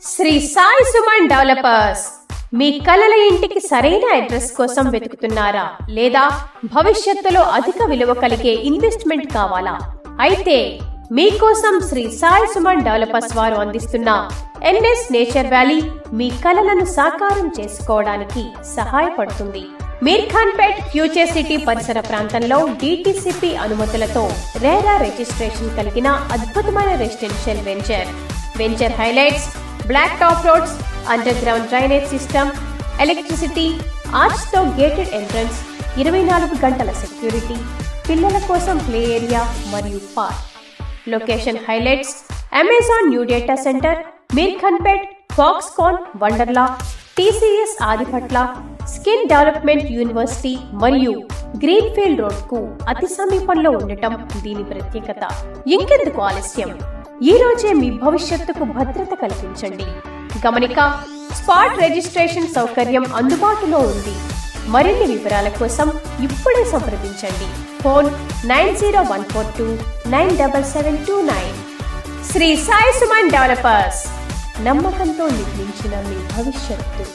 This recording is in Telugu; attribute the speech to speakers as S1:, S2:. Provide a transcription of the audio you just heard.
S1: శ్రీ సాయి సుమన్ డెవలపర్స్ మీ కలల ఇంటికి సరైన అడ్రస్ కోసం వెతుకుతున్నారా లేదా భవిష్యత్తులో అధిక విలువ కలిగే ఇన్వెస్ట్మెంట్ కావాలా? అయితే మీకోసం శ్రీ సాయి సుమన్ డెవలపర్స్ వారు అందిస్తున్న ఎన్ఎస్ నేచర్ వ్యాలీ మీ కలలను సాకారం చేసుకోవడానికి సహాయపడుతుంది. మీర్ఖాన్పేట్ ఫ్యూచర్ సిటీ పరిసర ప్రాంతంలో డిటిసిపి అనుమతులతో రేరా రిజిస్ట్రేషన్ కలిగిన అద్భుతమైన residential venture highlights black top roads, underground drainage system, electricity, arch తో గేటెడ్ ఎంట్రన్స్, 24 గంటల సెక్యూరిటీ, పిల్లల కోసం ప్లే ఏరియా మరియు park. Location highlights Amazon new data centre, Mirkhanpet, Foxconn, Wonderla, TCS Adibatla, skill development university మరియు గ్రీన్ఫీల్డ్ రోడ్ కు అతి సమీపంలో ఉండటం దీని ప్రత్యేకత. ఇంకెందుకు ఆలస్యం, ఈ రోజే మీ భవిష్యత్తుకు భద్రత కల్పించండి. గమనిక, స్పాట్ రిజిస్ట్రేషన్ సౌకర్యం అందుబాటులో ఉంది. మరిన్ని వివరాల కోసం ఇప్పుడే సంప్రదించండి. ఫోన్ 9014297729. శ్రీ సాయి సుమన్ డెవలపర్స్, నమ్మకంతో నిర్మించిన మీ భవిష్యత్తు.